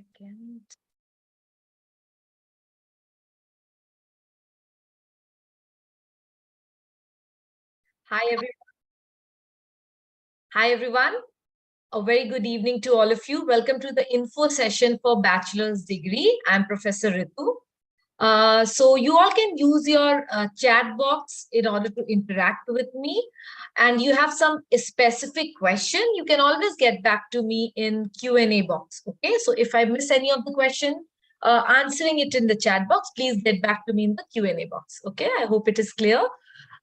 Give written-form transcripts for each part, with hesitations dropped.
Second. Hi, everyone. A very good evening to all of you. Welcome to the info session for bachelor's degree. I'm Professor Ritu. So you all can use your chat box in order to interact with me. And you have some specific question, you can always get back to me in Q&A box. Okay, so if I miss any of the question, answering it in the chat box, please get back to me in the Q&A box. Okay, I hope it is clear.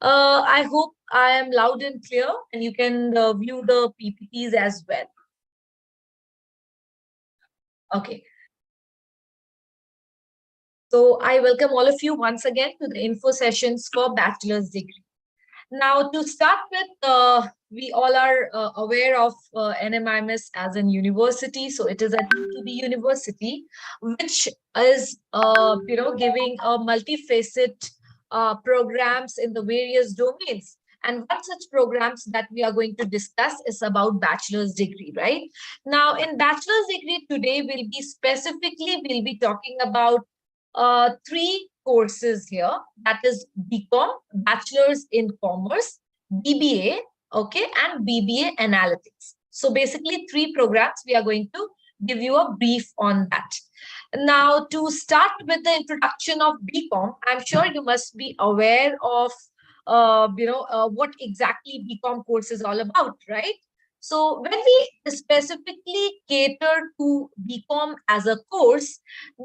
I hope I am loud and clear and you can view the PPTs as well. Okay. So I welcome all of you once again to the info sessions for bachelor's degree. Now, to start with, we all are aware of Nmims as an university. So it is a B2B university, which is, giving a multifaceted programs in the various domains. And one such programs that we are going to discuss is about bachelor's degree, right? Now, in bachelor's degree today, we'll be talking about three courses here. That is BCom, Bachelor's in Commerce, BBA, okay, and BBA Analytics. So basically three programs. We are going to give you a brief on that. Now, to start with the introduction of BCom, I'm sure you must be aware of what exactly BCom course is all about, right? So when we specifically cater to BCom as a course,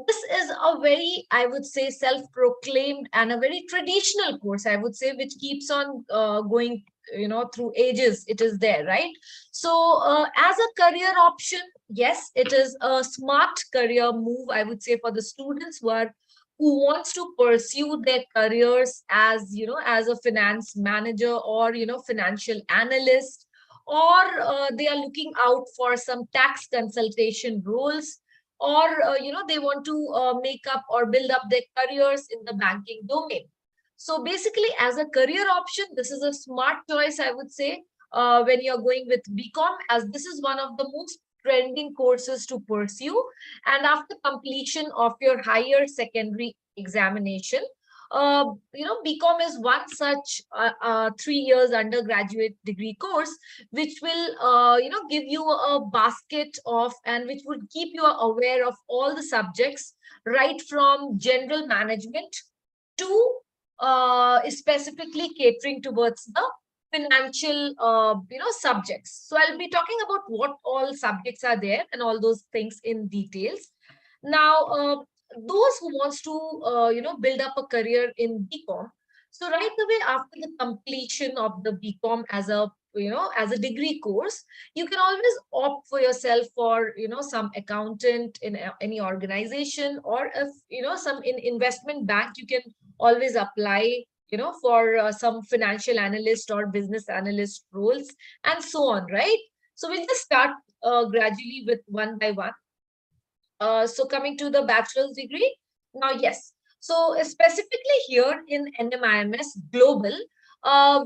this is a very, I would say, self-proclaimed and a very traditional course, I would say, which keeps on going, through ages. It is there, right? So as a career option, yes, it is a smart career move, I would say, for the students who wants to pursue their careers as, as a finance manager or, financial analyst, or they are looking out for some tax consultation roles, or they want to make up or build up their careers in the banking domain. So basically, as a career option, this is a smart choice, I would say, when you're going with BCom, as this is one of the most trending courses to pursue. And after completion of your higher secondary examination, BCom is one such 3 years undergraduate degree course, which will, give you a basket of, and which would keep you aware of all the subjects, right from general management to specifically catering towards the financial, subjects. So I'll be talking about what all subjects are there and all those things in details. Now, those who wants to build up a career in BCom, so right away after the completion of the BCom as a as a degree course, you can always opt for yourself for some accountant in any organization, or if some in investment bank, you can always apply for some financial analyst or business analyst roles, and so on, right? So we'll just start gradually with one by one. So coming to the bachelor's degree, now, yes. So specifically here in Nmims Global,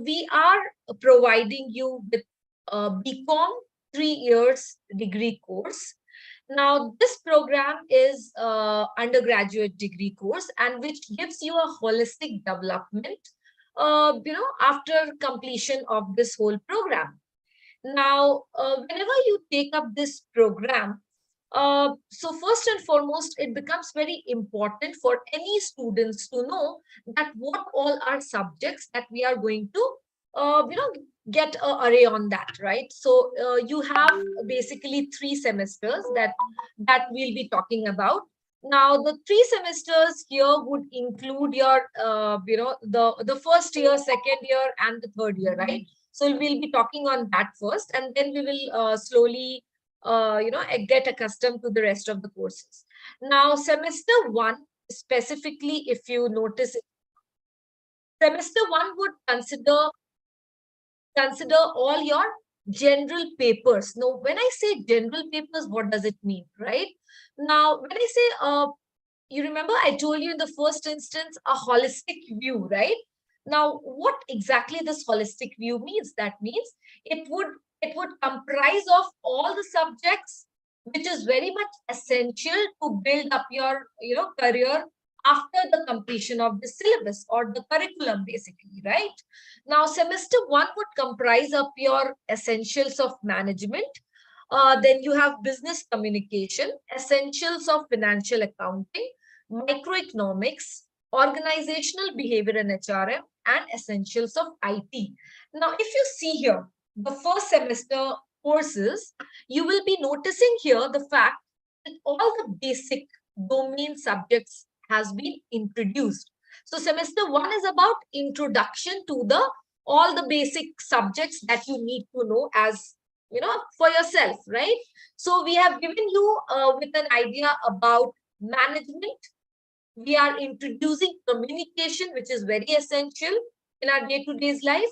we are providing you with BCom 3 years degree course. Now, this program is undergraduate degree course, and which gives you a holistic development, after completion of this whole program. Now, whenever you take up this program, so first and foremost, it becomes very important for any students to know that what all are subjects that we are going to, get an array on that, right? So you have basically 3 semesters that we'll be talking about. Now, the 3 semesters here would include your, the first year, second year, and the third year, right? So we'll be talking on that first, and then we will slowly get accustomed to the rest of the courses. Now, semester 1, specifically, if you notice, semester 1 would consider all your general papers. Now, when I say general papers, what does it mean, right? Now, when I say, you remember I told you in the first instance, a holistic view, right? Now, what exactly this holistic view means? That means it would comprise of all the subjects which is very much essential to build up your career after the completion of the syllabus or the curriculum, basically, right? Now, semester one would comprise of your essentials of management. Then you have business communication, essentials of financial accounting, microeconomics, organizational behavior in HRM, and essentials of IT. Now, if you see here, the first semester courses, you will be noticing here the fact that all the basic domain subjects has been introduced. So semester one is about introduction to the all the basic subjects that you need to know as for yourself, right? So we have given you with an idea about management. We are introducing communication, which is very essential in our day-to-day life.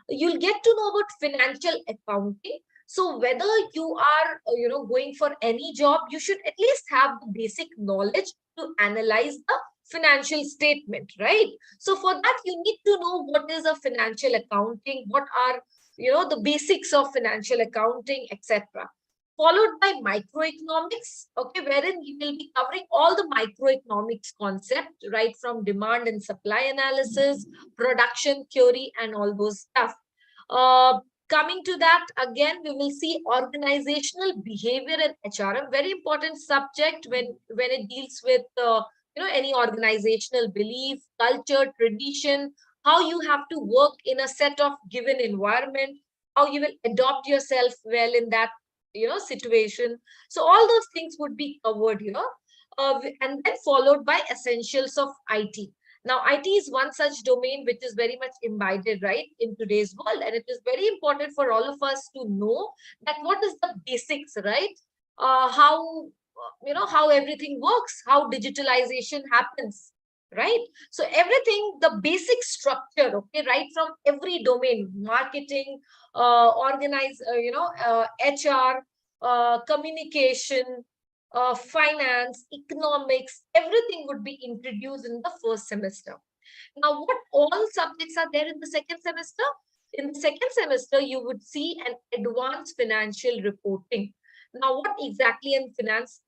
You'll get to know about financial accounting. So whether you are going for any job, you should at least have the basic knowledge to analyze the financial statement, right? So for that, you need to know what is a financial accounting, what are the basics of financial accounting, etc. Followed by microeconomics, okay, wherein you will be covering all the microeconomics concept, right from demand and supply analysis, production theory, and all those stuff. Coming to that, again, we will see organizational behavior in HRM, very important subject when it deals with any organizational belief, culture, tradition, how you have to work in a set of given environment, how you will adopt yourself well in that situation. So all those things would be covered here, and then followed by essentials of IT. Now, IT is one such domain which is very much imbibed, right, in today's world, and it is very important for all of us to know that what is the basics, right? How how everything works, how digitalization happens, right? So everything, the basic structure, okay, right from every domain, marketing, organize, HR, communication, finance, economics, everything would be introduced in the first semester. Now, what all subjects are there in the second semester? In the second semester, you would see an advanced financial reporting. Now, what exactly in finance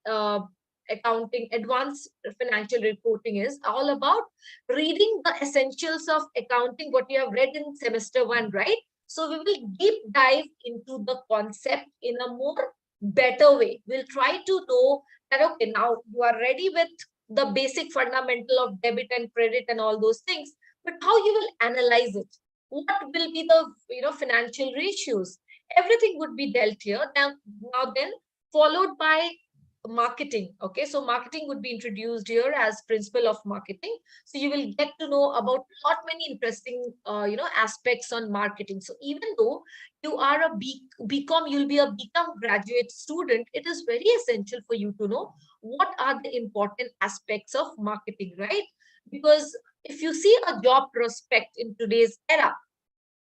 accounting, advanced financial reporting is all about reading the essentials of accounting, what you have read in semester one, right? So we will deep dive into the concept in a more better way. We'll try to know that, okay, now you are ready with the basic fundamental of debit and credit and all those things, but how you will analyze it, what will be the financial ratios, everything would be dealt here. Now then, followed by marketing. Okay, so marketing would be introduced here as principle of marketing. So you will get to know about lot many interesting aspects on marketing. So even though you are a BCom, you'll be a BCom graduate student, it is very essential for you to know what are the important aspects of marketing, right? Because if you see a job prospect in today's era,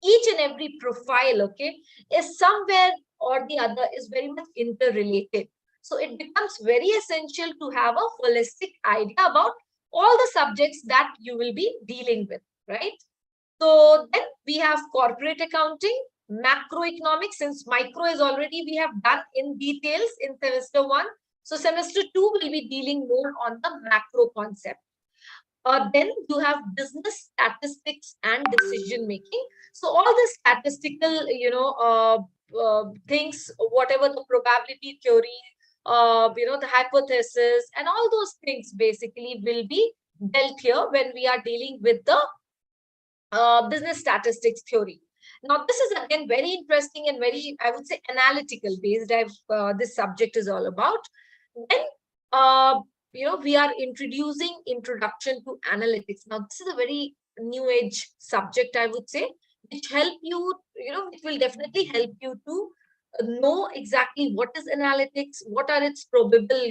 each and every profile, okay, is somewhere or the other is very much interrelated. So it becomes very essential to have a holistic idea about all the subjects that you will be dealing with, right? So then we have corporate accounting, macroeconomics, since micro is already we have done in details in semester one. So semester two will be dealing more on the macro concept. Then you have business statistics and decision making. So all the statistical, things, whatever the probability theory, the hypothesis and all those things basically will be dealt here when we are dealing with the business statistics theory. Now, this is again very interesting and very, I would say, analytical based. This subject is all about. Then, we are introducing introduction to analytics. Now, this is a very new age subject, I would say, which help you, it will definitely help you to know exactly what is analytics, what are its probable,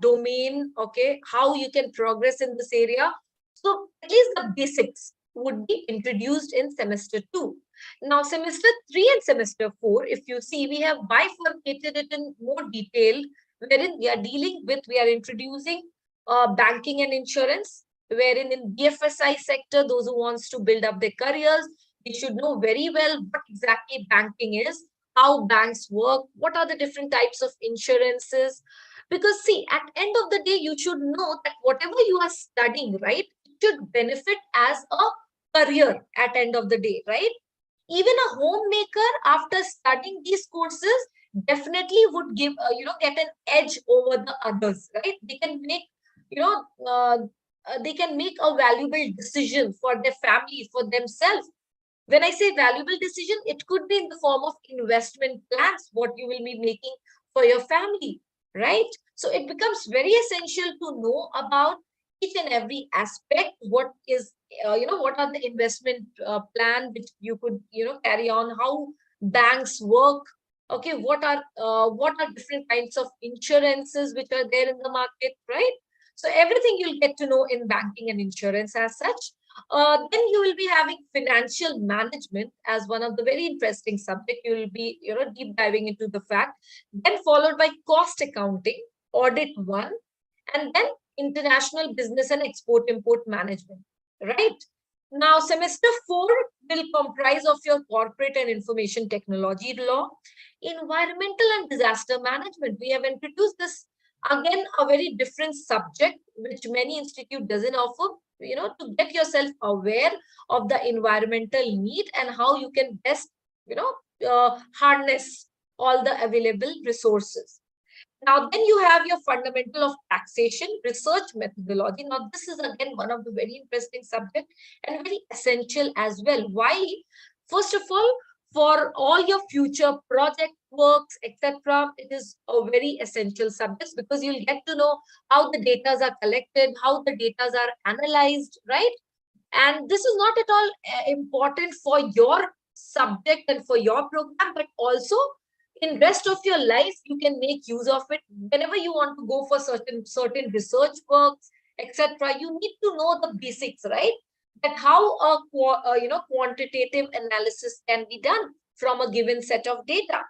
domain, okay, how you can progress in this area. So at least the basics would be introduced in semester two. Now, semester three and semester four, if you see, we have bifurcated it in more detail, wherein we are introducing banking and insurance, wherein in BFSI sector, those who wants to build up their careers, they should know very well what exactly banking is, how banks work, what are the different types of insurances. Because see, at end of the day, you should know that whatever you are studying, right, it should benefit as a career at end of the day, right? Even a homemaker, after studying these courses, definitely would give get an edge over the others, right? They can make you know they can make a valuable decision for their family, for themselves. When I say valuable decision, it could be in the form of investment plans, what you will be making for your family, right? So it becomes very essential to know about each and every aspect. What is, what are the investment plan which you could, carry on, how banks work. Okay, what are different kinds of insurances which are there in the market, right? So everything you'll get to know in banking and insurance as such. Then you will be having financial management as one of the very interesting subject. You will be, deep diving into the fact. Then followed by cost accounting, audit one, and then international business and export import management. Right now, semester 4 will comprise of your corporate and information technology law, environmental and disaster management. We have introduced this again, a very different subject which many institute doesn't offer, to get yourself aware of the environmental need and how you can best, harness all the available resources. Now, then you have your fundamental of taxation, research methodology. Now, this is again one of the very interesting subject and very essential as well. Why? First of all, for all your future project works, etc., it is a very essential subject because you'll get to know how the data are collected, how the data are analyzed, right? And this is not at all important for your subject and for your program, but also in rest of your life you can make use of it whenever you want to go for certain research works, etc. You need to know the basics, right? That how a quantitative analysis can be done from a given set of data,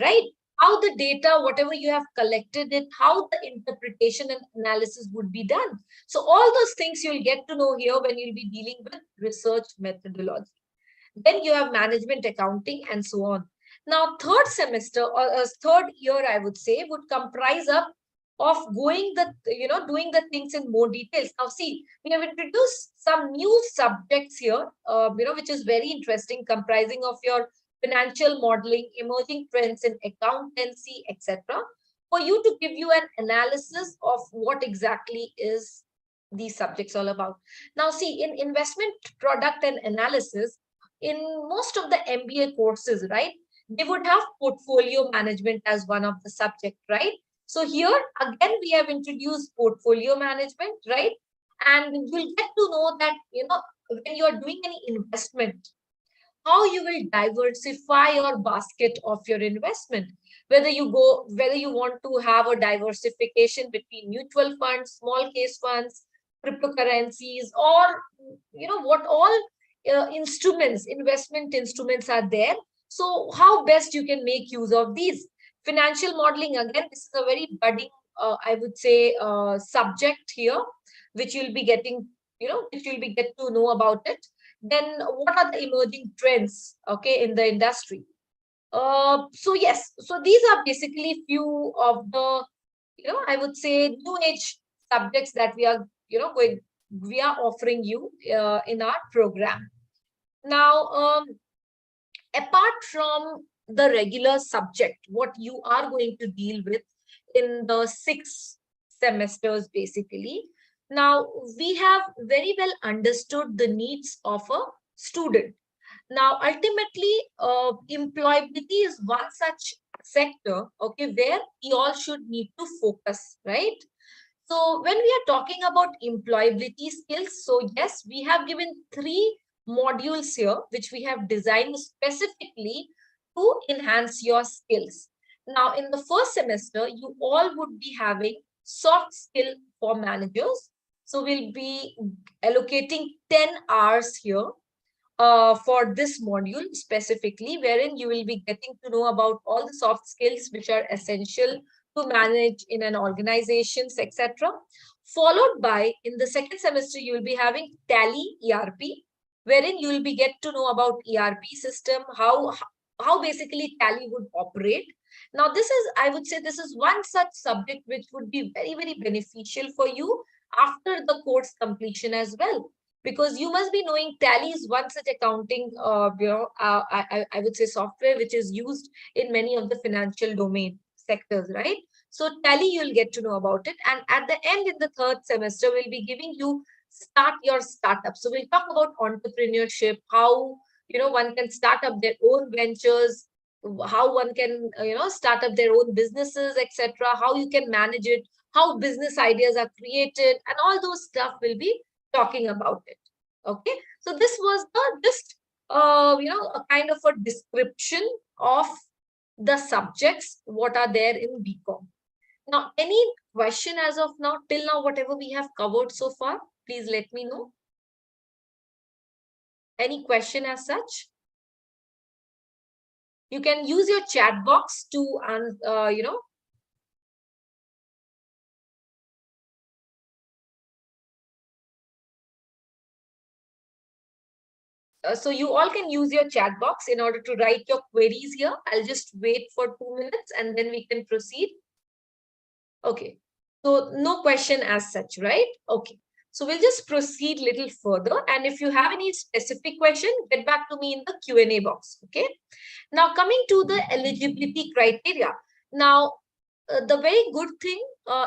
right? How the data, whatever you have collected it, how the interpretation and analysis would be done. So all those things you'll get to know here when you'll be dealing with research methodology. Then you have management accounting and so on. Now, third semester or third year, I would say, would comprise of going the, doing the things in more details. Now, see, we have introduced some new subjects here, which is very interesting, comprising of your financial modeling, emerging trends in accountancy, etc., for you to give you an analysis of what exactly is these subjects all about. Now, see, in investment product and analysis, in most of the MBA courses, right, they would have portfolio management as one of the subject, right? So here again, we have introduced portfolio management, right? And you'll get to know that, when you're doing any investment, how you will diversify your basket of your investment. Whether you want to have a diversification between mutual funds, small case funds, cryptocurrencies, or what all investment instruments are there. So how best you can make use of these. Financial modeling, again, this is a very budding, I would say, subject here, which you'll be getting, which you'll be get to know about it. Then what are the emerging trends, okay, in the industry? So yes, so these are basically few of the, I would say, new age subjects that we are, we are offering you in our program. Now, apart from the regular subject, what you are going to deal with in the 6 semesters, basically. Now, we have very well understood the needs of a student. Now, ultimately, employability is one such sector, okay, where we all should need to focus, right? So when we are talking about employability skills, so yes, we have given 3 modules here, which we have designed specifically to enhance your skills. Now, in the first semester, you all would be having soft skill for managers. So we'll be allocating 10 hours here for this module specifically, wherein you will be getting to know about all the soft skills which are essential to manage in an organizations, etc. Followed by, in the second semester, you will be having Tally ERP, wherein you will be get to know about ERP system, how how basically Tally would operate. Now, this is, I would say, this is one such subject which would be very, very beneficial for you after the course completion as well. Because you must be knowing Tally is one such accounting, I would say software which is used in many of the financial domain sectors, right? So Tally, you'll get to know about it. And at the end, in the third semester, we'll be giving you start your startup. So we'll talk about entrepreneurship, how one can start up their own ventures, how one can start up their own businesses, etc., how you can manage it, how business ideas are created, and all those stuff will be talking about it. Okay, so this was the just a kind of a description of the subjects what are there in BCom. Now, any question as of now, till now, whatever we have covered so far, please let me know. Any question as such? You can use your chat box to, so you all can use your chat box in order to write your queries here. I'll just wait for 2 minutes and then we can proceed. Okay, so no question as such, right? Okay, so we'll just proceed little further. And if you have any specific question, get back to me in the Q&A box, okay? Now, coming to the eligibility criteria. Now, the very good thing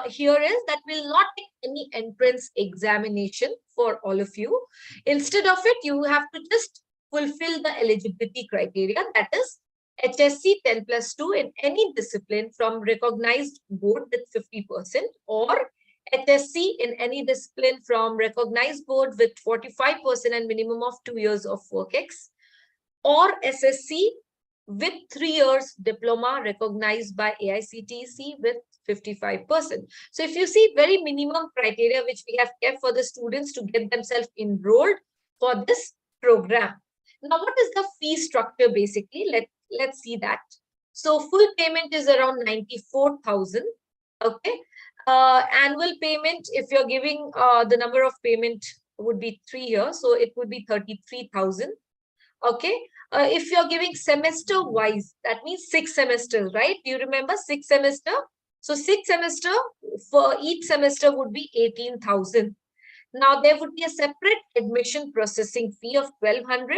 here is that we'll not take any entrance examination for all of you. Instead of it, you have to just fulfill the eligibility criteria, that is HSC 10+2 in any discipline from recognized board with 50%, or HSC in any discipline from recognized board with 45% and minimum of 2 years of work ex, or SSC with 3 years diploma recognized by AICTC with 55%. So if you see, very minimum criteria which we have kept for the students to get themselves enrolled for this program. Now, what is the fee structure basically? Let's see that. So full payment is around 94,000. Okay. Annual payment, if you're giving the number of payment would be 3 years, so it would be 33,000. Okay. If you're giving semester wise, that means 6 semesters, right? Do you remember 6 semester? So 6 semester, for each semester would be 18,000. Now, there would be a separate admission processing fee of 1,200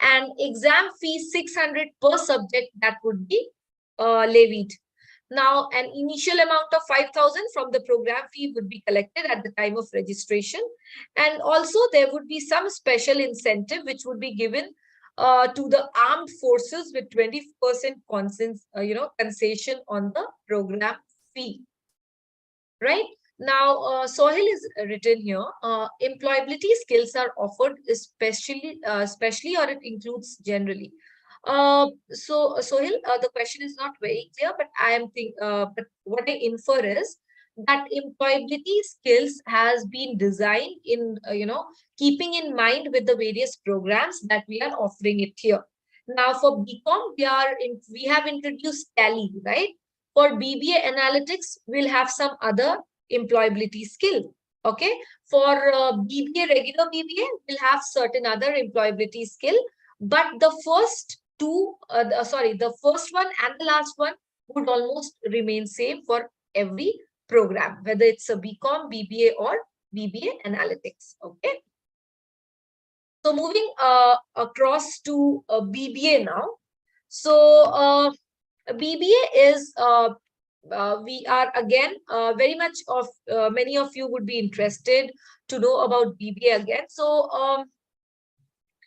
and exam fee 600 per subject that would be levied. Now, an initial amount of 5,000 from the program fee would be collected at the time of registration. And also, there would be some special incentive which would be given to the armed forces with 20% concession on the program fee. Right? Now, Sohail is written here. Employability skills are offered especially, or it includes generally. So Sohail, the question is not very clear, but but what I infer is that employability skills has been designed in, keeping in mind with the various programs that we are offering it here. Now, for BCom, we have introduced Tally, right? For BBA analytics, we'll have some other employability skill. Okay. For BBA, regular BBA, we'll have certain other employability skill. But the first two, the first one and the last one would almost remain same for every program, whether it's a BCom, BBA, or BBA analytics. Okay. So moving across to BBA now. So BBA is we are again very much of many of you would be interested to know about BBA again. So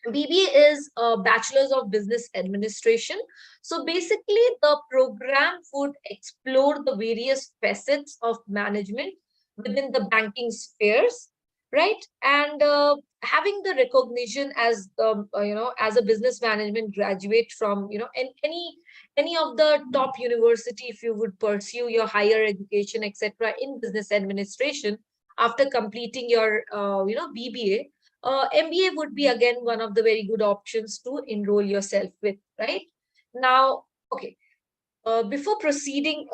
BBA is Bachelor's of Business Administration. So basically, the program would explore the various facets of management within the banking spheres, right? And having the recognition as as a business management graduate from any of the top university, if you would pursue your higher education, etc., in business administration after completing your BBA. MBA would be again one of the very good options to enroll yourself with, right? Now, okay, before proceeding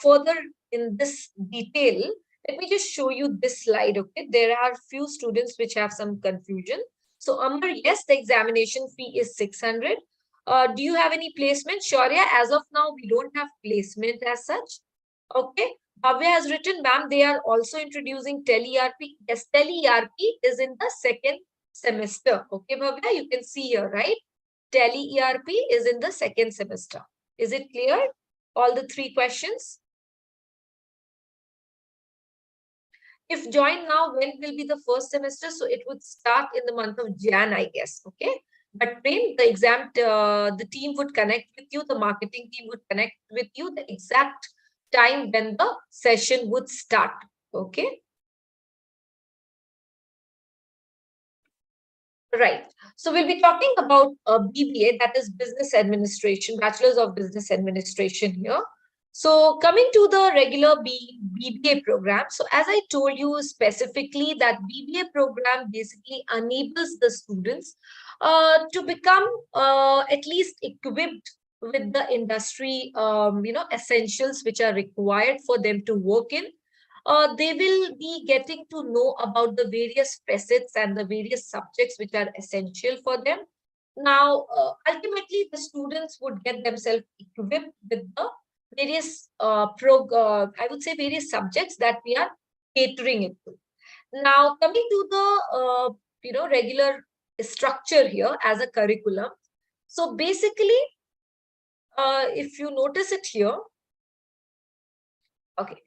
further in this detail, let me just show you this slide, okay? There are few students which have some confusion. So, Amar, yes, the examination fee is 600. Do you have any placement? Shaurya, as of now, we don't have placement as such. Okay. Bhavya has written, ma'am, they are also introducing tele-ERP. Yes, tele-ERP is in the second semester. Okay, Bhavya, you can see here, right? Tele-ERP is in the second semester. Is it clear? All the three questions? If join now, when will be the first semester? So it would start in the month of Jan, I guess. Okay. But Prem, the exam, the team would connect with you, the marketing team would connect with you the exact time when the session would start. Okay. Right. So we'll be talking about BBA, that is Business Administration, Bachelor's of Business Administration here. So coming to the regular BBA program. So as I told you specifically that BBA program basically enables the students to become at least equipped with the industry, essentials which are required for them to work in. They will be getting to know about the various facets and the various subjects which are essential for them. Now, ultimately, the students would get themselves equipped with the various, I would say, various subjects that we are catering it to. Now, coming to the, regular structure here as a curriculum. So basically, if you notice it here, okay.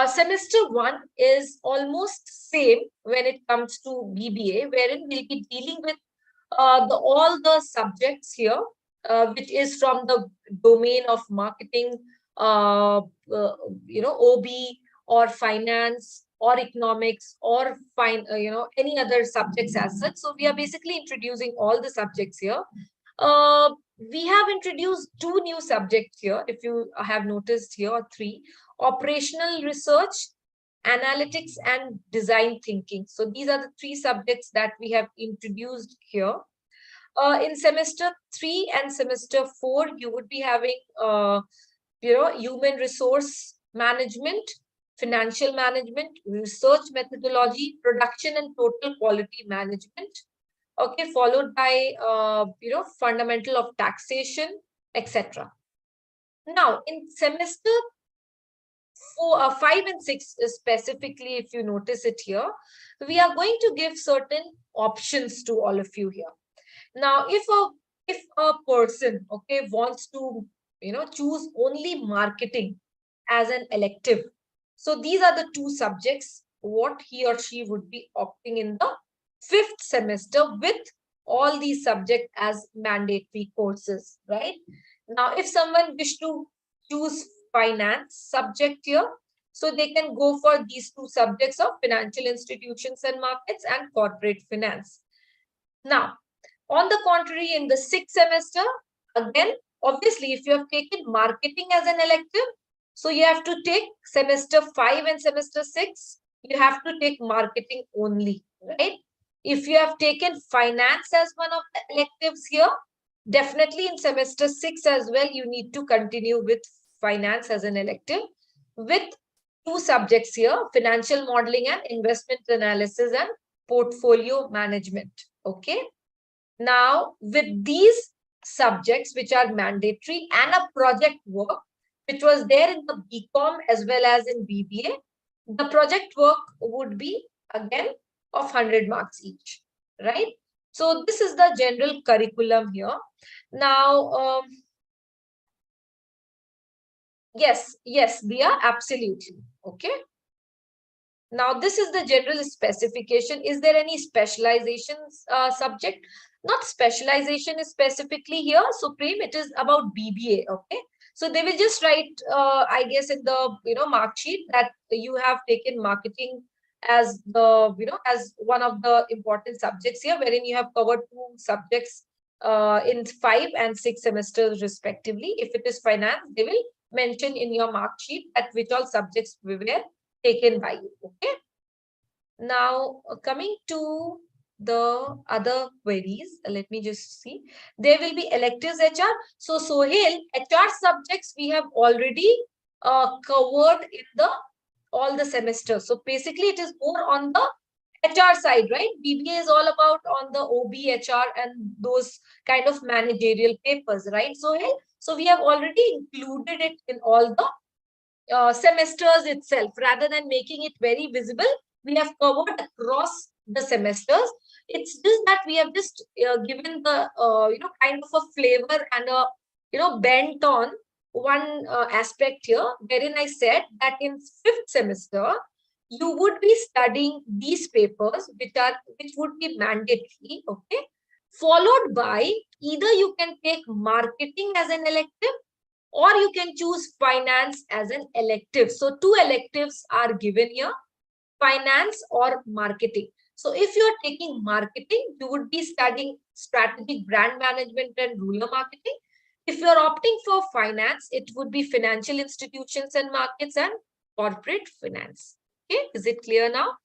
Semester 1 is almost same when it comes to BBA, wherein we'll be dealing with all the subjects here, which is from the domain of marketing, OB or finance or economics or any other subjects as such. So we are basically introducing all the subjects here. We have introduced two new subjects here, if you have noticed here, three: operational research, analytics, and design thinking. So these are the three subjects that we have introduced here. In semester 3 and semester 4, you would be having, human resource management, financial management, research methodology, production and total quality management. Okay, followed by, fundamental of taxation, etc. Now, in semester 5 and 6 specifically, if you notice it here, we are going to give certain options to all of you here. Now, if a person, okay, wants to, choose only marketing as an elective, so these are the two subjects what he or she would be opting in the 5th semester with all these subjects as mandatory courses, right? Now, if someone wish to choose finance subject here, so they can go for these two subjects of financial institutions and markets and corporate finance. Now, on the contrary, in the 6th semester, again, obviously, if you have taken marketing as an elective, so you have to take semester 5 and semester 6, you have to take marketing only, right? If you have taken finance as one of the electives here, definitely in semester 6 as well, you need to continue with finance as an elective with two subjects here: financial modeling and investment analysis and portfolio management. Okay. Now, with these subjects, which are mandatory, and a project work, which was there in the BCom as well as in BBA, the project work would be again of 100 marks each, right? So this is the general curriculum here. Now, yes, Dia, absolutely. Okay. Now, this is the general specification. Is there any specialization subject? Not specialization is specifically here. So, Prem, it is about BBA. Okay. So they will just write, I guess, in the mark sheet that you have taken marketing as the as one of the important subjects here, wherein you have covered two subjects in 5 and 6 semesters respectively. If it is finance, they will mention in your mark sheet at which all subjects we were taken by you. Okay. Now, coming to the other queries, let me just see. There will be electives HR. So, Sohail, HR subjects we have already covered in the all the semesters. So, basically, it is more on the HR side, right? BBA is all about on the OB, HR, and those kind of managerial papers, right? So we have already included it in all the semesters itself. Rather than making it very visible, we have covered across the semesters. It's just that we have just given the kind of a flavor and a bent on one aspect here, wherein I said that in fifth semester you would be studying these papers, which would be mandatory, okay, followed by either you can take marketing as an elective or you can choose finance as an elective. So two electives are given here, finance or marketing. So if you're taking marketing, you would be studying strategic brand management and rural marketing. If you're opting for finance, it would be financial institutions and markets and corporate finance. Okay, is it clear now?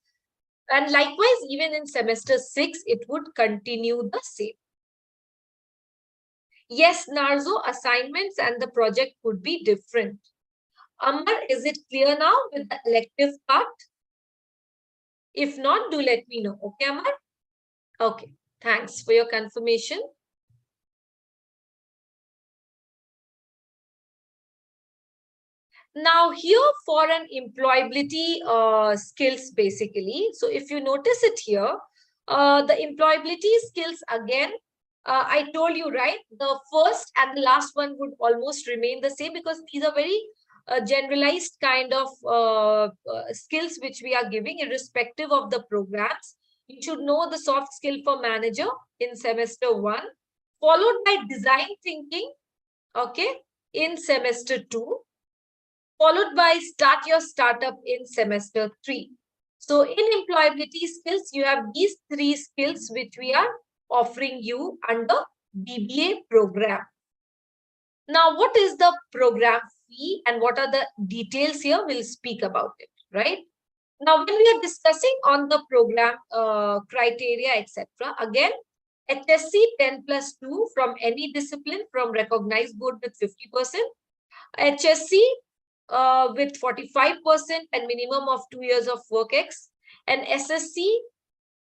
And likewise, even in semester 6, it would continue the same. Yes, Narzo, assignments and the project would be different. Amar, is it clear now with the elective part? If not, do let me know. Okay, Amar? Okay, thanks for your confirmation. Now here for an employability skills basically. So if you notice it here, the employability skills again, I told you, right? The first and the last one would almost remain the same because these are very generalized kind of skills which we are giving irrespective of the programs. You should know the soft skill for manager in semester 1, followed by design thinking, okay, in semester 2, followed by start your startup in semester 3. So in employability skills, you have these 3 skills which we are offering you under BBA program. Now, what is the program fee and what are the details here? We'll speak about it, right? Now, when we are discussing on the program criteria, etc., again, HSC 10+2 from any discipline from recognized board with 50%, HSC with 45% and minimum of 2 years of work ex, and SSC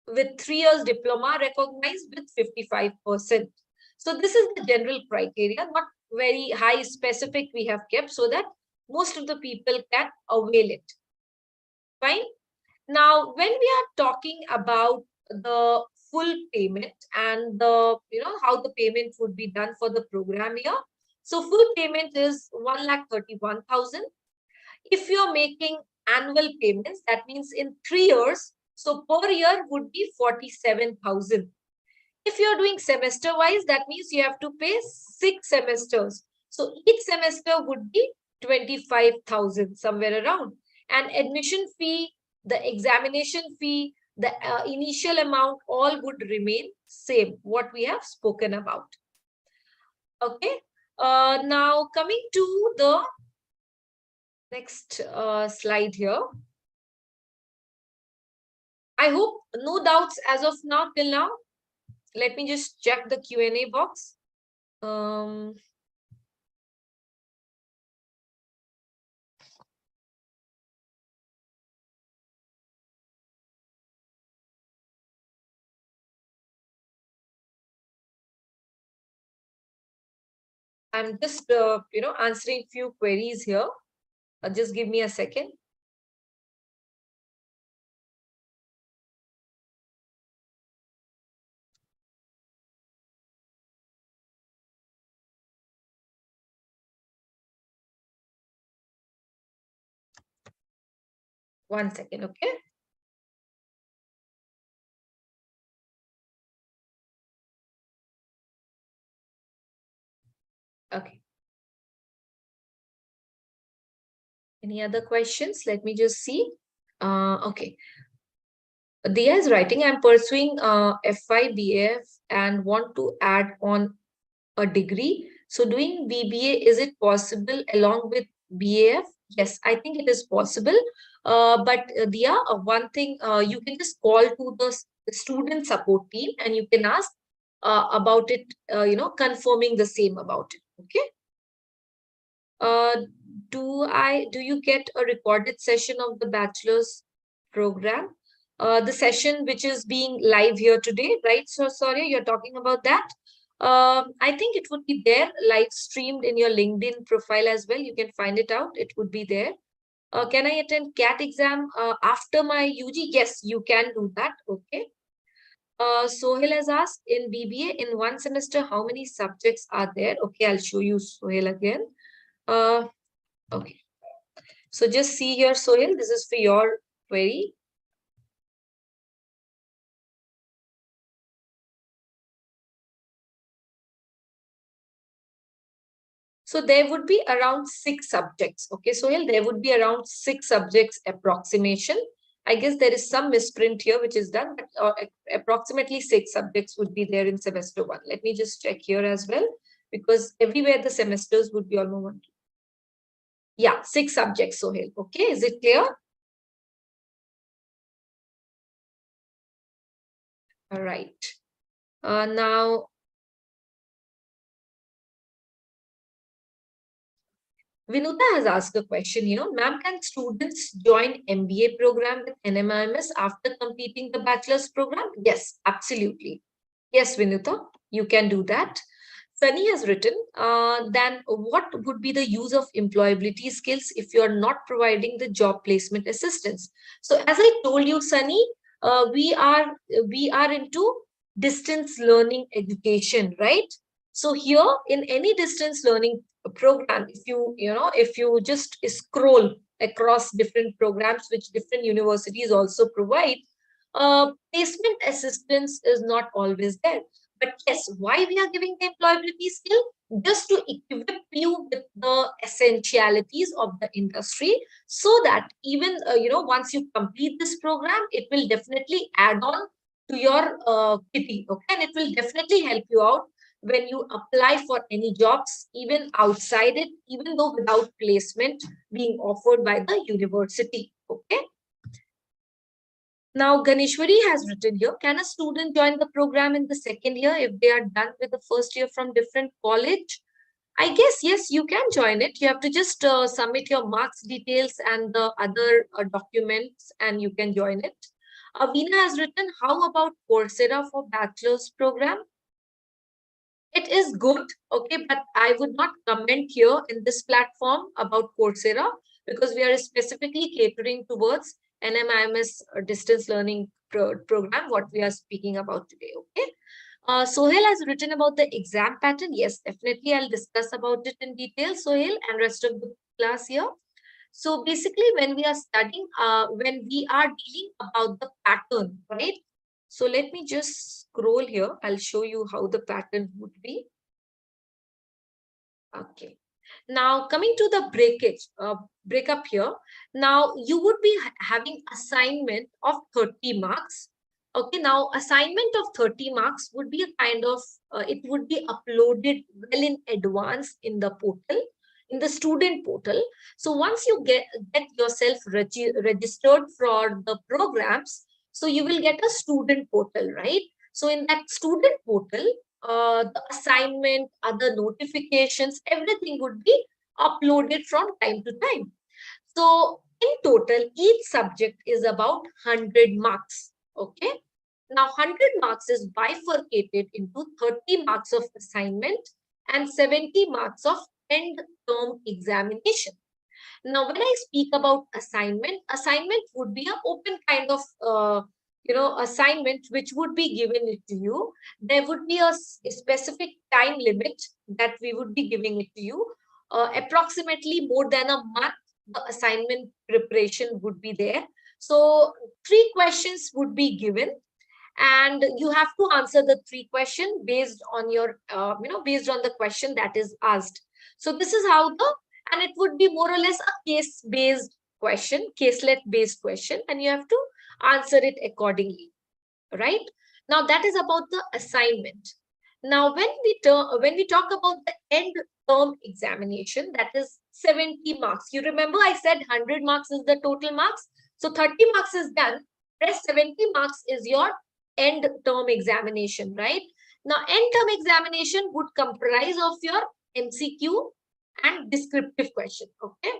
with 3 years diploma recognized with 55%. So this is the general criteria, not very high specific we have kept so that most of the people can avail it. Fine. Now, when we are talking about the full payment and the how the payment would be done for the program here. So full payment is 1,31,000. If you're making annual payments, that means in 3 years, so per year would be 47,000. If you're doing semester wise, that means you have to pay 6 semesters. So each semester would be 25,000 somewhere around. And admission fee, the examination fee, the initial amount, all would remain same, what we have spoken about. Okay. Now coming to the next slide here. I hope no doubts as of now till now. Let me just check the Q&A box. I'm just, answering few queries here. Just give me a second. One second, okay? Okay. Any other questions? Let me just see. Okay. Dia is writing, I'm pursuing FIBF and want to add on a degree. So doing BBA, is it possible along with BAF? Yes, I think it is possible. But Dia, one thing, you can just call to the student support team and you can ask about it, confirming the same about it. Okay. Do you get a recorded session of the bachelor's program? the session which is being live here today, right? So sorry, you're talking about that. I think it would be there live streamed in your LinkedIn profile as well. You can find it out. It would be there. Can I attend CAT exam after my UG? Yes, you can do that. Okay. Sohail has asked, in BBA, in one semester, how many subjects are there? Okay, I'll show you Sohail again. Okay. So just see here, Sohail, this is for your query. So there would be around 6 subjects. Okay, Sohail, there would be around 6 subjects approximation. I guess there is some misprint here which is done, but approximately 6 subjects would be there in semester 1. Let me just check here as well, because everywhere the semesters would be almost 1. Yeah, 6 subjects, Sohail. Okay, is it clear? All right. Now, Vinuta has asked a question here. Ma'am, can students join MBA program with Nmims after completing the bachelor's program? Yes, absolutely. Yes, Vinuta, you can do that. Sunny has written, then what would be the use of employability skills if you are not providing the job placement assistance? So as I told you, Sunny, we are into distance learning education, right? So here in any distance learning program, if you just scroll across different programs which different universities also provide, placement assistance is not always there. But yes, why we are giving the employability skill? Just to equip you with the essentialities of the industry, so that even once you complete this program, it will definitely add on to your kitty, okay, and it will definitely help you out when you apply for any jobs, even outside it, even though without placement being offered by the university. Okay. Now, Ganeshwari has written here, can a student join the program in the second year if they are done with the first year from different college? I guess, yes, you can join it. You have to just submit your marks details and the other documents and you can join it. Avina has written, how about Coursera for bachelor's program? It is good, okay, but I would not comment here in this platform about Coursera because we are specifically catering towards NMIMS distance learning program, what we are speaking about today, okay? Sohail has written about the exam pattern. Yes, definitely I'll discuss about it in detail, Sohail, and rest of the class here. So basically, when we are studying, when we are dealing about the pattern, right? So let me just scroll here. I'll show you how the pattern would be. Okay. Now coming to the breakup here. Now you would be having assignment of 30 marks. Okay. Now assignment of 30 marks would be a kind of, it would be uploaded well in advance in the portal, in the student portal. So once you get yourself registered for the programs, so you will get a student portal, right? So in that student portal, the assignment, other notifications, everything would be uploaded from time to time. So in total, each subject is about 100 marks. Okay. Now 100 marks is bifurcated into 30 marks of assignment and 70 marks of end term examination. Now, when I speak about assignment would be an open kind of assignment which would be given it to you. There would be a specific time limit that we would be giving it to you. Approximately more than a month, the assignment preparation would be there. So 3 questions would be given, and you have to answer the 3 questions based on your based on the question that is asked. So this is how and it would be more or less a case based question, caselet based question, and you have to answer it accordingly, right? Now that is about the assignment. Now when we talk about the end term examination, that is 70 marks. You remember I said 100 marks is the total marks, so 30 marks is done. Rest 70 marks is your end term examination, right? Now end term examination would comprise of your MCQ and descriptive question. Okay.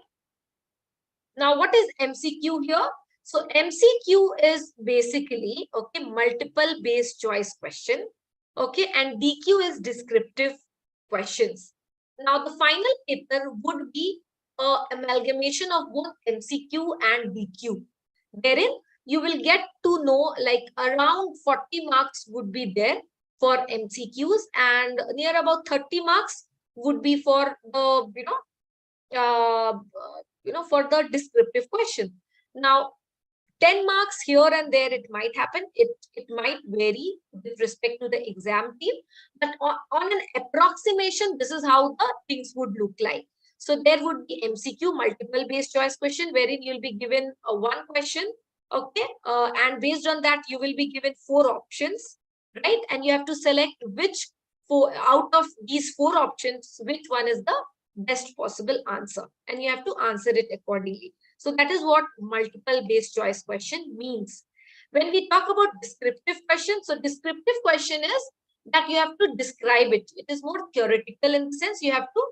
Now what is MCQ here? So MCQ is basically, okay, multiple base choice question, okay, and DQ is descriptive questions. Now the final paper would be amalgamation of both MCQ and DQ. Therein, you will get to know like around 40 marks would be there for MCQs, and near about 30 marks would be for the, for the descriptive question. Now, 10 marks here and there, it might happen. It might vary with respect to the exam team, but on an approximation, this is how the things would look like. So there would be MCQ, multiple base choice question, wherein you'll be given one question, okay, and based on that, you will be given 4 options, right? And you have to select which four out of these 4 options, which one is the best possible answer, and you have to answer it accordingly. So that is what multiple base choice question means. When we talk about descriptive question, so descriptive question is that you have to describe it. It is more theoretical in the sense you have to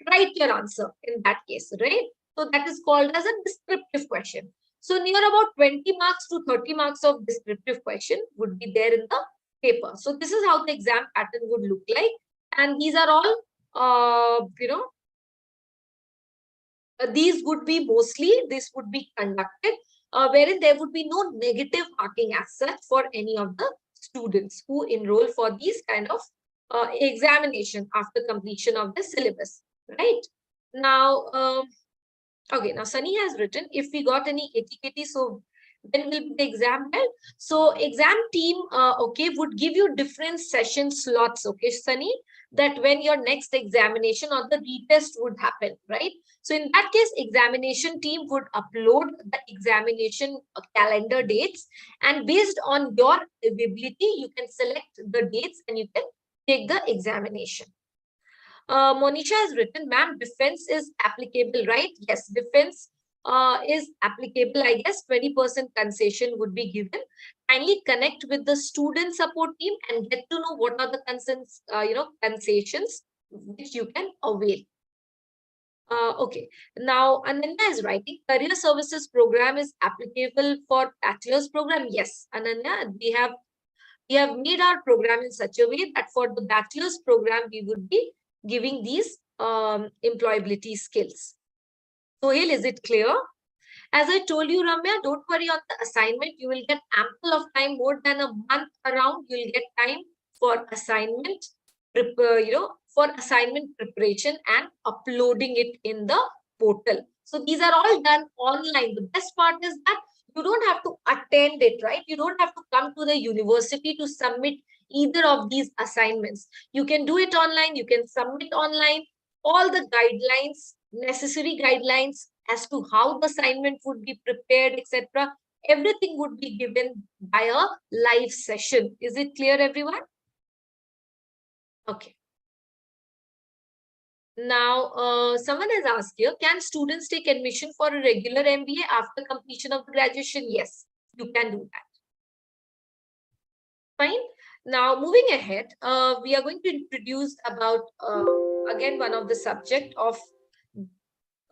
write your answer in that case, right? So that is called as a descriptive question. So near about 20 marks to 30 marks of descriptive question would be there in the paper. So this is how the exam pattern would look like. And these are all, these would be mostly, this would be conducted wherein there would be no negative marking as such for any of the students who enroll for these kind of examination after completion of the syllabus, right? Now, okay, now Sunny has written, if we got any ATKT, so when will be the exam held? So exam team, okay, would give you different session slots, okay, Sunny, that when your next examination or the retest would happen, right? So in that case, examination team would upload the examination calendar dates, and based on your availability, you can select the dates and you can take the examination. Monisha has written, ma'am, defense is applicable, right? Yes, defense is applicable. I guess 20% concession would be given. Kindly connect with the student support team and get to know what are the concessions which you can avail. Okay, now Ananya is writing, career services program is applicable for bachelor's program. Yes, Ananya, we have made our program in such a way that for the bachelor's program, we would be giving these employability skills. So, Sohail, is it clear? As I told you, Ramya, don't worry on the assignment. You will get ample of time, more than a month around. You will get time for assignment, for assignment preparation and uploading it in the portal. So these are all done online. The best part is that you don't have to attend it, right? You don't have to come to the university to submit either of these assignments. You can do it online. You can submit online. All the guidelines, necessary guidelines as to how the assignment would be prepared, etc. Everything would be given by a live session. Is it clear, everyone? Okay. Now, someone has asked here, can students take admission for a regular MBA after completion of the graduation? Yes, you can do that. Fine. Now, moving ahead, we are going to introduce about, again, one of the subject of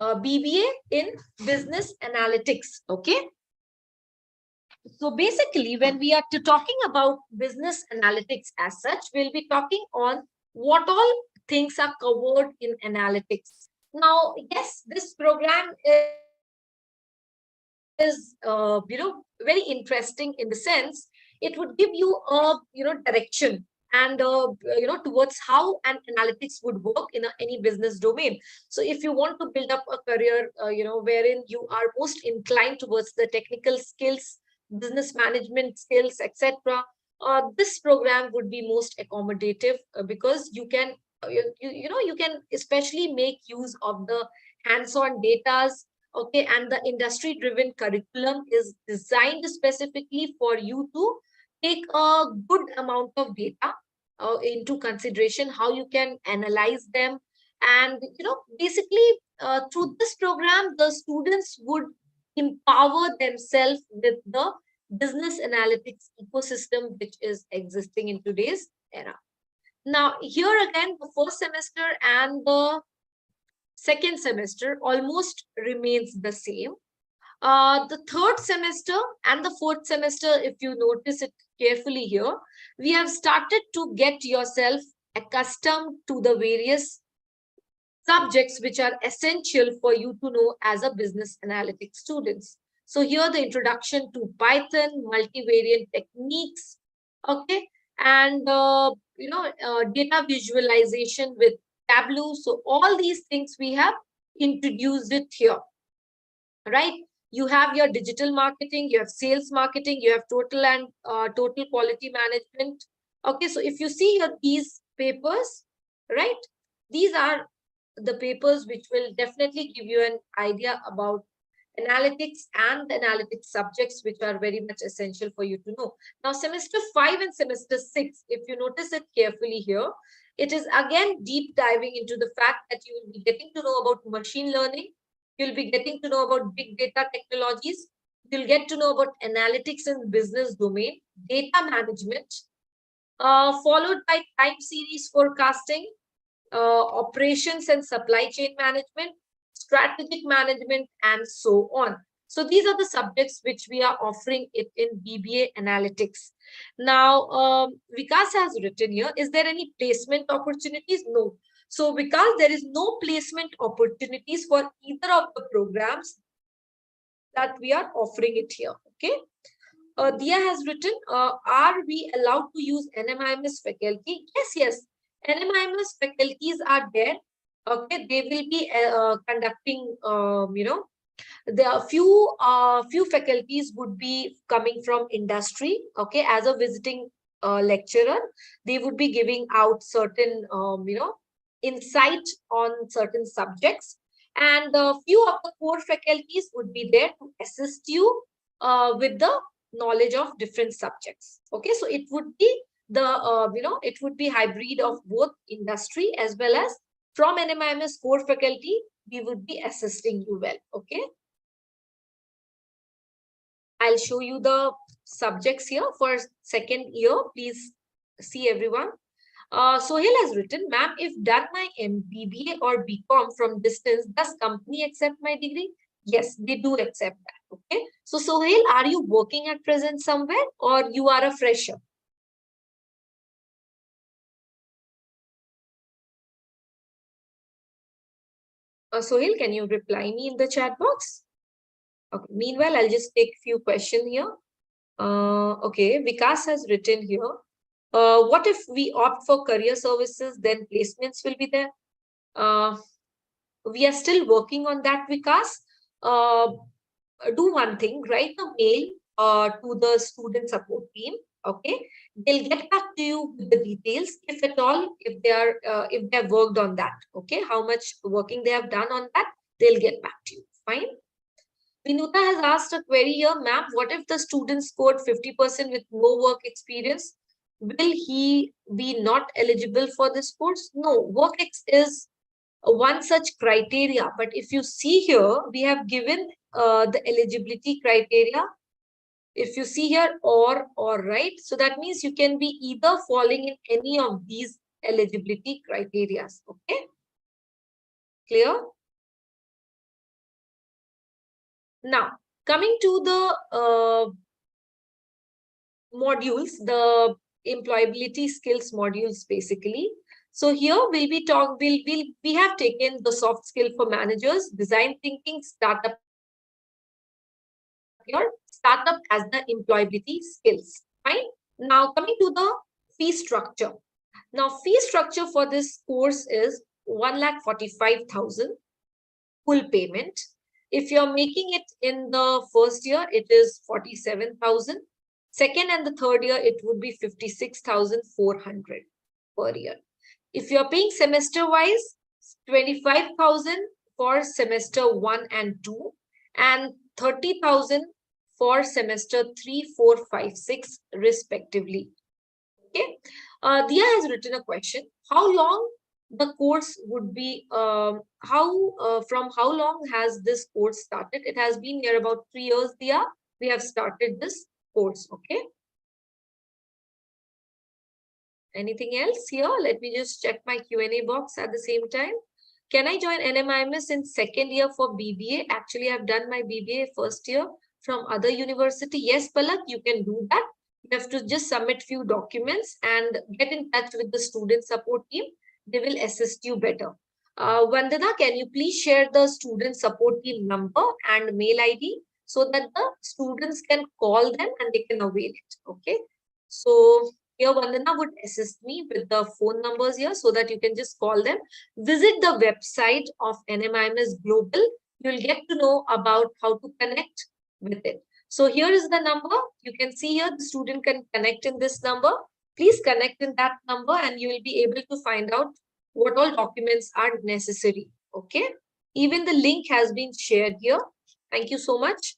BBA in business analytics. Okay. So basically, when we are talking about business analytics as such, we'll be talking on what all things are covered in analytics. Now, yes, this program is very interesting in the sense it would give you a direction and towards how an analytics would work in any business domain. So if you want to build up a career wherein you are most inclined towards the technical skills, business management skills, etc., this program would be most accommodative because you can you can especially make use of the hands-on datas. Okay, and the industry driven curriculum is designed specifically for you to take a good amount of data into consideration, how you can analyze them. And basically through this program the students would empower themselves with the business analytics ecosystem which is existing in today's era. Now here again, the first semester and the second semester almost remains the same. The third semester and the fourth semester, if you notice it carefully here, we have started to get yourself accustomed to the various subjects which are essential for you to know as a business analytics students. So here the introduction to Python, multivariate techniques, okay, and data visualization with Tableau. So all these things we have introduced it here, right? You have your digital marketing, you have sales marketing, you have total and total quality management. Okay, so if you see here these papers, right, these are the papers which will definitely give you an idea about analytics and the analytics subjects which are very much essential for you to know. Now semester 5 and semester 6, if you notice it carefully here, it is again deep diving into the fact that you will be getting to know about machine learning, you'll be getting to know about big data technologies, you'll get to know about analytics in business domain, data management, followed by time series forecasting, operations and supply chain management, strategic management, and so on. So these are the subjects which we are offering it in BBA analytics. Now, Vikas has written here, is there any placement opportunities? No. So because there is no placement opportunities for either of the programs that we are offering it here, okay? Dia has written, are we allowed to use Nmims faculty? Yes, yes. Nmims faculties are there. Okay, they will be conducting, there are few faculties would be coming from industry. Okay, as a visiting lecturer, they would be giving out certain, insight on certain subjects. And a few of the core faculties would be there to assist you with the knowledge of different subjects. Okay, so it would be the it would be hybrid of both industry as well as from Nmims core faculty. We would be assisting you well. Okay, I'll show you the subjects here for second year. Please see everyone. Sohail has written, ma'am, if done my MBA or BCom from distance, does company accept my degree? Yes, they do accept that. Okay. So Sohail, are you working at present somewhere or you are a fresher? Sohail, can you reply me in the chat box? Okay. Meanwhile, I'll just take a few questions here. Okay, Vikas has written here. What if we opt for career services, then placements will be there? We are still working on that, Vikas. Do one thing, write a mail to the student support team. Okay, they'll get back to you with the details, if at all, if they have worked on that. Okay, how much working they have done on that, they'll get back to you. Fine. Vinuta has asked a query here, ma'am, what if the student scored 50% with no work experience? Will he be not eligible for this course? No, work is one such criteria. But if you see here, we have given the eligibility criteria. If you see here, or, right? So that means you can be either falling in any of these eligibility criteria. Okay? Clear? Now, coming to the modules, the employability skills modules, basically. So here we have taken the soft skill for managers, design thinking, startup here, startup as the employability skills. Fine. Now coming to the fee structure. Now fee structure for this course is 1,45,000 full payment. If you're making it in the first year, it is 47,000. Second and the third year, it would be 56,400 per year. If you're paying semester wise, 25,000 for semester 1 and 2, and 30,000 for semester 3, 4, 5, 6 respectively. Okay. Dia has written a question. How long the course would be, from how long has this course started? It has been here about 3 years, Dia. We have started this course. Okay. Anything else here? Let me just check my Q&A box at the same time. Can I join Nmims in second year for BBA? Actually, I've done my BBA first year from other university. Yes, Palak, you can do that. You have to just submit few documents and get in touch with the student support team. They will assist you better. Vandana, can you please share the student support team number and mail ID so that the students can call them and they can avail it? Okay. So here Vandana would assist me with the phone numbers here so that you can just call them. Visit the website of Nmims Global. You'll get to know about how to connect with it. So here is the number. You can see here the student can connect in this number. Please connect in that number and you will be able to find out what all documents are necessary. Okay. Even the link has been shared here. Thank you so much.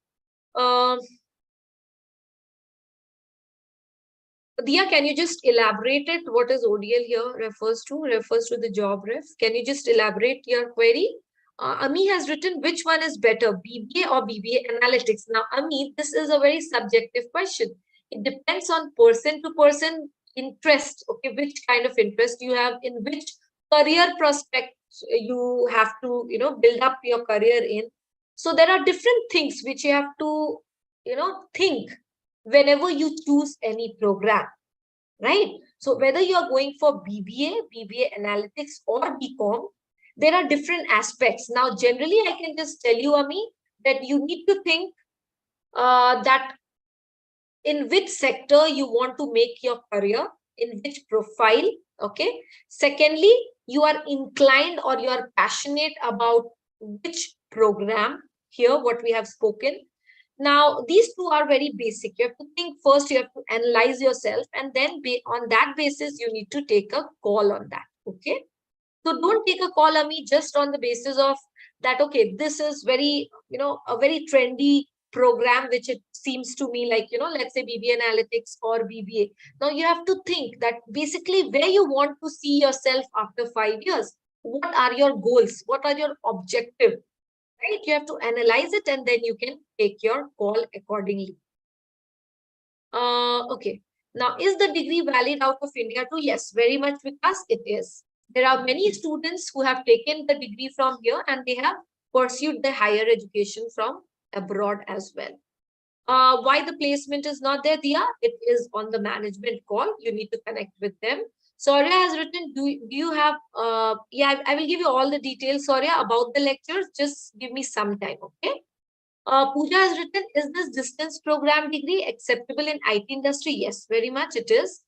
Diya, can you just elaborate it? What is ODL here refers to? Refers to the job ref. Can you just elaborate your query? Ami has written, which one is better, BBA or BBA analytics? Now, Ami, this is a very subjective question. It depends on person to person interest. Okay, which kind of interest you have, in which career prospect you have to, build up your career in. So there are different things which you have to, think whenever you choose any program, right? So whether you are going for BBA, BBA analytics or BCom, there are different aspects. Now, generally, I can just tell you, Ami, that you need to think that in which sector you want to make your career, in which profile, okay? Secondly, you are inclined or you are passionate about which program, here what we have spoken. Now, these two are very basic. You have to think first, you have to analyze yourself, and then on that basis, you need to take a call on that. Okay. So don't take a call on me just on the basis of that, okay, this is very, a very trendy program, which it seems to me like, let's say BBA analytics or BBA. Now you have to think that basically where you want to see yourself after 5 years. What are your goals? What are your objectives? Right? You have to analyze it and then you can take your call accordingly. Okay. Now, is the degree valid out of India too? Yes, very much, because it is. There are many students who have taken the degree from here and they have pursued the higher education from abroad as well. Why the placement is not there, Dia? It is on the management call. You need to connect with them. Soria has written, do you have, yeah, I will give you all the details, Soria, about the lectures. Just give me some time, okay? Pooja has written, is this distance program degree acceptable in IT industry? Yes, very much it is.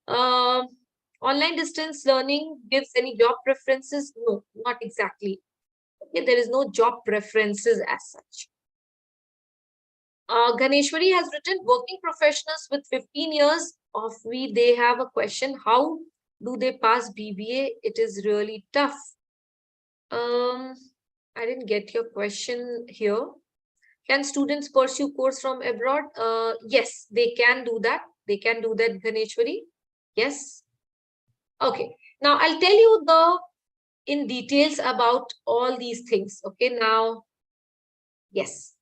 Online distance learning gives any job preferences? No, not exactly. Okay, there is no job preferences as such. Ganeshwari has written, working professionals with 15 years of they have a question. How do they pass BBA? It is really tough. I didn't get your question here. Can students pursue course from abroad? Yes, they can do that. They can do that, Ganeshwari. Yes. Okay. Now I'll tell you in details about all these things. Okay. Now, yes.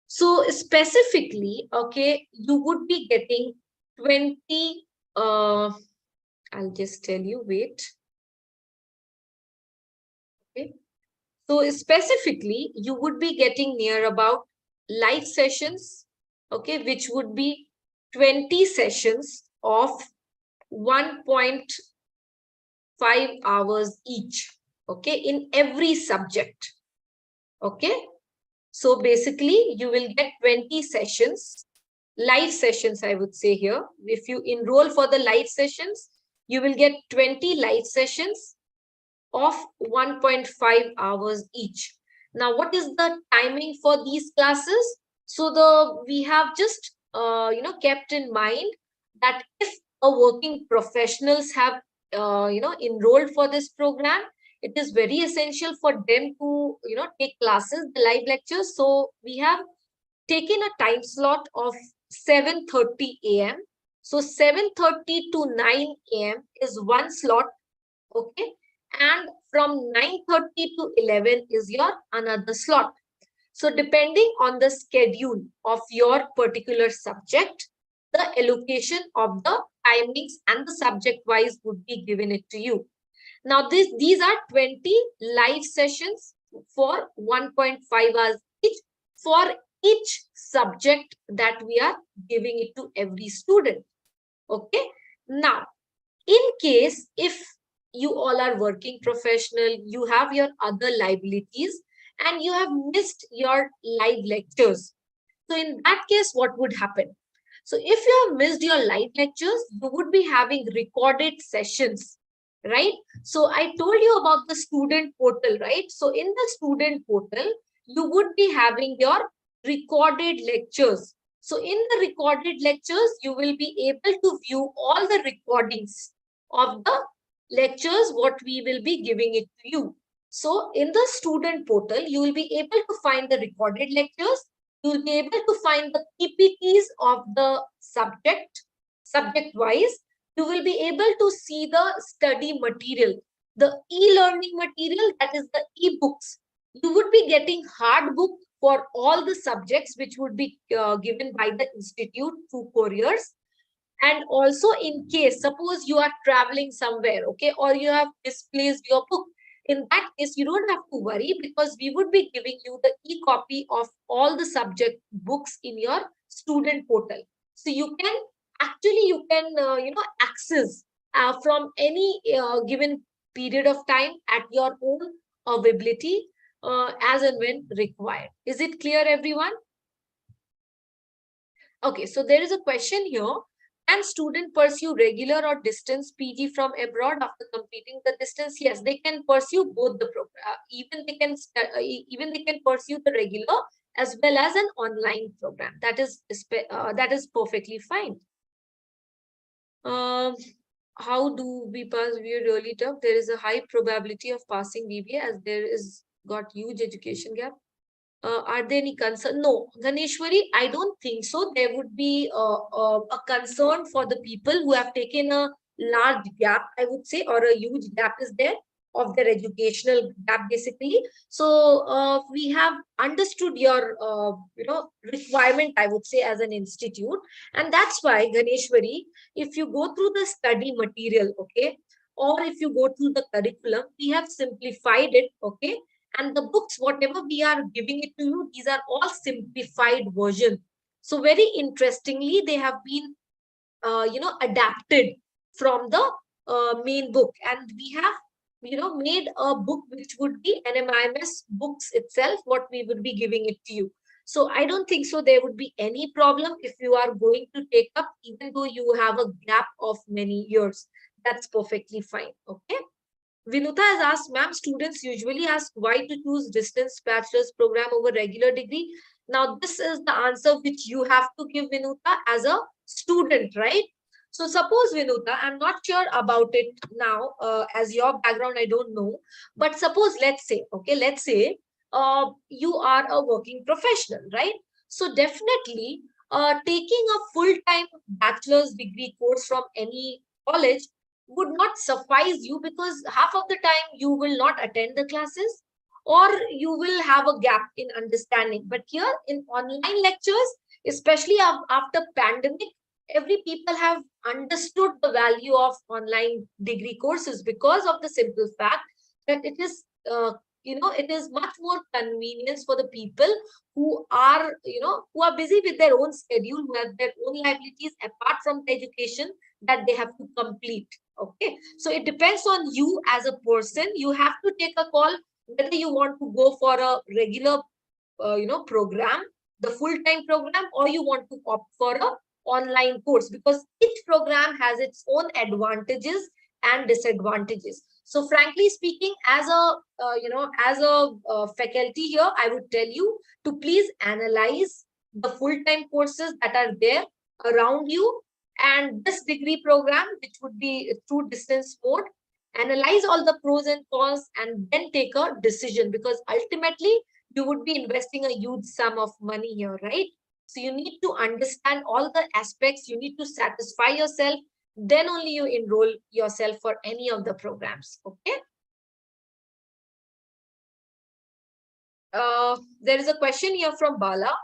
So specifically, okay, you would be getting 20, I'll just tell you, wait. Okay. So specifically, you would be getting near about live sessions, okay, which would be 20 sessions of 1.5 hours each, okay, in every subject, okay. So basically, you will get 20 sessions, live sessions, I would say here. If you enroll for the live sessions, you will get 20 live sessions of 1.5 hours each. Now, what is the timing for these classes? So we have just kept in mind that if a working professionals have enrolled for this program, it is very essential for them to take classes, the live lectures. So we have taken a time slot of 7:30 a.m. So 7:30 to 9 a.m. is one slot, okay, and from 9:30 to 11 is your another slot. So depending on the schedule of your particular subject, the allocation of the timings and the subject wise would be given it to you. Now, these are 20 live sessions for 1.5 hours each for each subject that we are giving it to every student. Okay. Now, in case if you all are working professional, you have your other liabilities and you have missed your live lectures. So in that case, what would happen? So if you have missed your live lectures, you would be having recorded sessions, right? So I told you about the student portal, right? So in the student portal, you would be having your recorded lectures. So in the recorded lectures, you will be able to view all the recordings of the lectures, what we will be giving it to you. So in the student portal, you will be able to find the recorded lectures. You will be able to find the PPTs of the subject wise. You will be able to see the study material, the e-learning material, that is the e-books. You would be getting hard book for all the subjects, which would be given by the institute through couriers. And also, in case suppose you are traveling somewhere, okay, or you have misplaced your book, in that case you don't have to worry, because we would be giving you the e-copy of all the subject books in your student portal. So you can access from any given period of time at your own availability, as and when required. Is it clear, everyone? Okay, so there is a question here. Can student pursue regular or distance PG from abroad after completing the distance? Yes, they can pursue both the program. Even they can pursue the regular as well as an online program. That is perfectly fine. How do we pass? We are really tough. There is a high probability of passing Vba as there is got huge education gap. Are there any concern? No, Ganeshwari, I don't think so. There would be a concern for the people who have taken a large gap, I would say, or a huge gap is there of their educational gap, basically. So we have understood your, requirement, I would say, as an institute. And that's why, Ganeshwari, if you go through the study material, okay, or if you go through the curriculum, we have simplified it, okay, and the books, whatever we are giving it to you, these are all simplified versions. So very interestingly, they have been, adapted from the main book. And we have, made a book which would be Nmims books itself, what we would be giving it to you. So I don't think so there would be any problem if you are going to take up, even though you have a gap of many years. That's perfectly fine. Okay. Vinuta has asked, ma'am, students usually ask why to choose distance bachelor's program over regular degree. Now, this is the answer which you have to give, Vinuta, as a student, right? So suppose, Vinuta, I'm not sure about it now, as your background, I don't know. But suppose, let's say, okay, you are a working professional, right? So definitely, taking a full-time bachelor's degree course from any college would not suffice you, because half of the time you will not attend the classes, or you will have a gap in understanding. But here in online lectures, especially after pandemic, every people have understood the value of online degree courses, because of the simple fact that it is it is much more convenience for the people who are who are busy with their own schedule, who have their own liabilities apart from the education that they have to complete. Okay, so it depends on you as a person. You have to take a call whether you want to go for a regular program, the full-time program, or you want to opt for a online course, because each program has its own advantages and disadvantages. So frankly speaking, as a faculty here, I would tell you to please analyze the full-time courses that are there around you, and this degree program, which would be through distance mode. Analyze all the pros and cons and then take a decision, because ultimately you would be investing a huge sum of money here, right? So you need to understand all the aspects. You need to satisfy yourself. Then only you enroll yourself for any of the programs. Okay. There is a question here from Bala.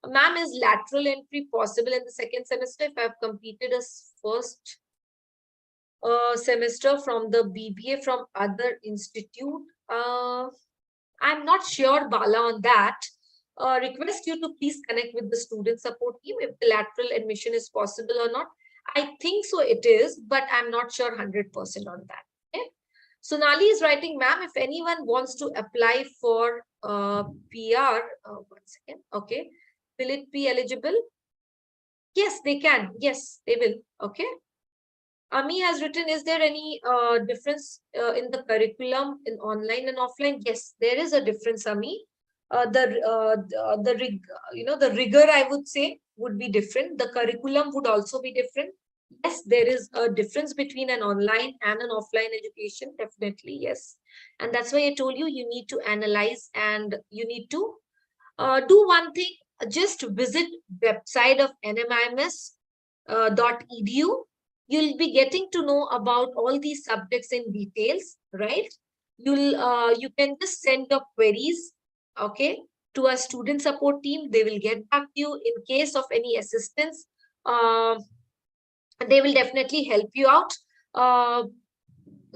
Ma'am, is lateral entry possible in the second semester if I have completed a first semester from the BBA from other institute. I'm not sure, Bala, on that. Request you to please connect with the student support team if the lateral admission is possible or not. I think so it is, but I'm not sure 100% on that. Okay? Sonali is writing, ma'am, if anyone wants to apply for PR, 1 second, okay, will it be eligible? Yes, they can. Yes, they will. Okay. Ami has written, is there any difference in the curriculum in online and offline? Yes, there is a difference, Ami. The rigor, I would say, would be different. The curriculum would also be different. Yes, there is a difference between an online and an offline education, definitely, yes. And that's why I told you, you need to analyze and you need to do one thing, just visit website of nmims .edu. You'll be getting to know about all these subjects in details, right? You can just send your queries, okay, to a student support team. They will get back to you in case of any assistance. Uh, they will definitely help you out.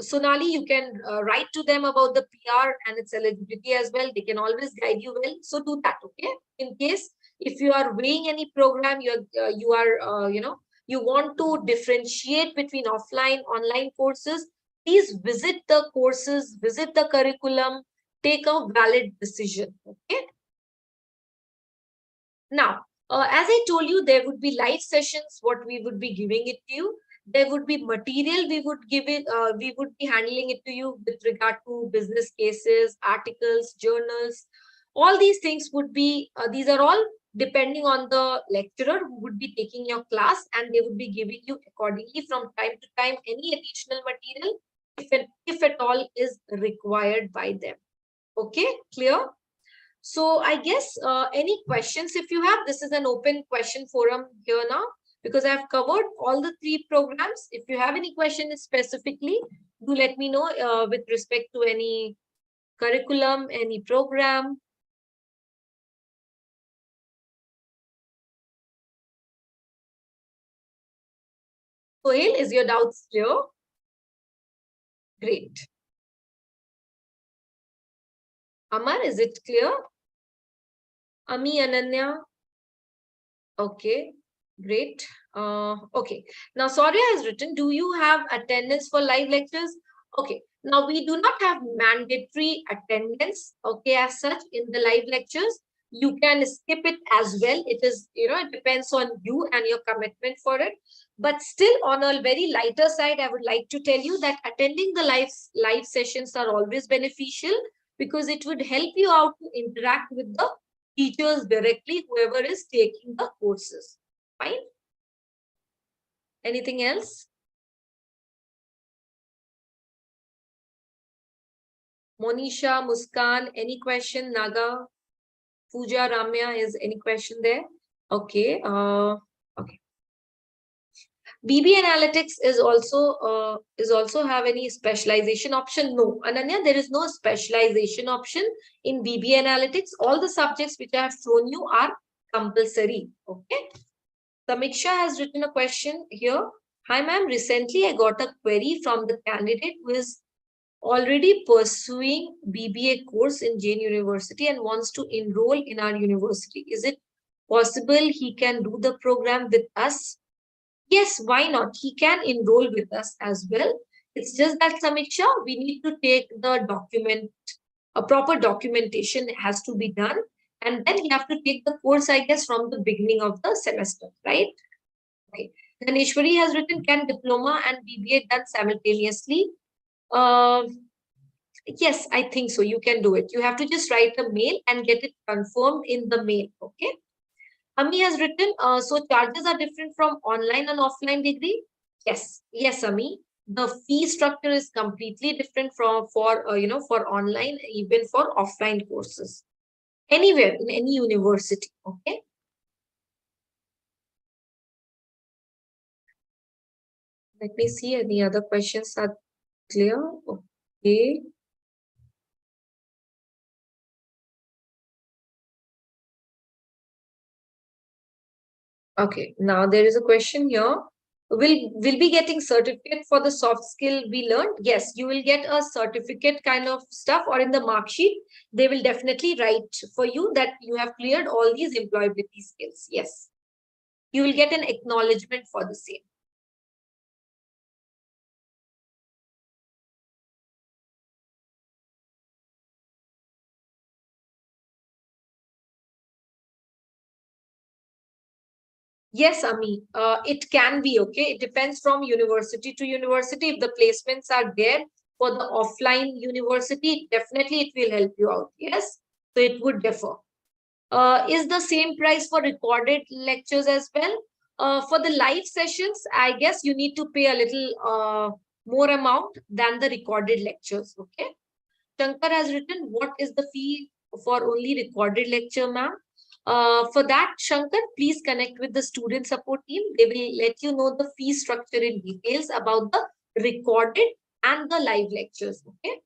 Sonali, you can write to them about the PR and its eligibility as well. They can always guide you well. So do that, okay? In case if you are weighing any program, you want to differentiate between offline, online courses, please visit the courses, visit the curriculum, take a valid decision, okay? Now, as I told you, there would be live sessions, what we would be giving it to you. There would be material we would give it, we would be handling it to you with regard to business cases, articles, journals. All these things would be, these are all depending on the lecturer who would be taking your class, and they would be giving you accordingly from time to time any additional material if at all is required by them. Okay, clear? So I guess any questions if you have, this is an open question forum here now because I've covered all the 3 programs. If you have any questions specifically, do let me know with respect to any curriculum, any program. Sohail, is your doubts clear? Great. Amar, is it clear? Ami, Ananya? Okay, great. Okay, now Saurya has written, do you have attendance for live lectures? Okay, now we do not have mandatory attendance, okay, as such in the live lectures. You can skip it as well. It is, it depends on you and your commitment for it. But still, on a very lighter side, I would like to tell you that attending the live sessions are always beneficial because it would help you out to interact with the teachers directly, whoever is taking the courses. Fine. Anything else? Monisha, Muskan, any question? Naga, Pooja, Ramya, is any question there? Okay. Okay. BB Analytics is also have any specialization option? No, Ananya, there is no specialization option in BB Analytics. All the subjects which I have shown you are compulsory. Okay. Samiksha has written a question here. Hi, ma'am. Recently, I got a query from the candidate who is already pursuing BBA course in Jain University and wants to enroll in our university. Is it possible he can do the program with us? Yes, why not? He can enroll with us as well. It's just that, Samiksha, we need to take the document, a proper documentation has to be done. And then you have to take the course, I guess, from the beginning of the semester, right? Okay. Then Ishwari has written, can diploma and BBA done simultaneously? Yes, I think so. You can do it. You have to just write a mail and get it confirmed in the mail. Okay. Ami has written, so charges are different from online and offline degree? Yes. Yes, Ami. The fee structure is completely different for online, even for offline courses. Anywhere in any university. Okay. Let me see any other questions are clear. Okay. Okay, now there is a question here. Will be getting certificate for the soft skill we learned. Yes, you will get a certificate kind of stuff, or in the mark sheet they will definitely write for you that you have cleared all these employability skills. Yes, you will get an acknowledgement for the same. Yes, Ami, it can be okay. It depends from university to university. If the placements are there for the offline university, definitely it will help you out. Yes, so it would differ. Is the same price for recorded lectures as well? For the live sessions, I guess you need to pay a little more amount than the recorded lectures. Okay. Shankar has written, what is the fee for only recorded lecture, ma'am? For that, Shankar, please connect with the student support team. They will let you know the fee structure in details about the recorded and the live lectures. Okay.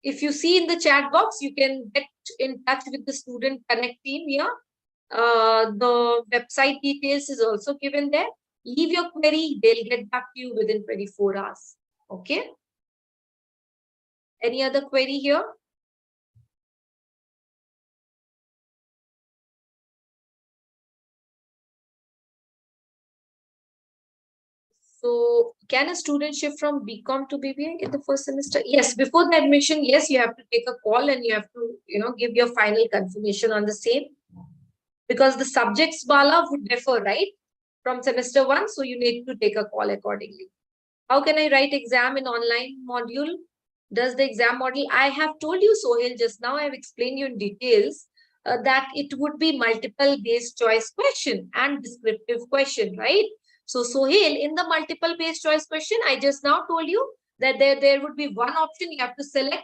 If you see in the chat box, you can get in touch with the student connect team here. The website details is also given there. Leave your query. They'll get back to you within 24 hours. Okay. Any other query here? So can a student shift from BCom to BBA in the first semester? Yes, before the admission, yes, you have to take a call and you have to, give your final confirmation on the same. Because the subjects, Bala, would differ, right? From semester one, so you need to take a call accordingly. How can I write exam in online module? Does the exam model, I have told you, Sohail, just now, I have explained you in details that it would be multiple based choice question and descriptive question, right? So Sohail, in the multiple based choice question, I just now told you that there would be one option. You have to select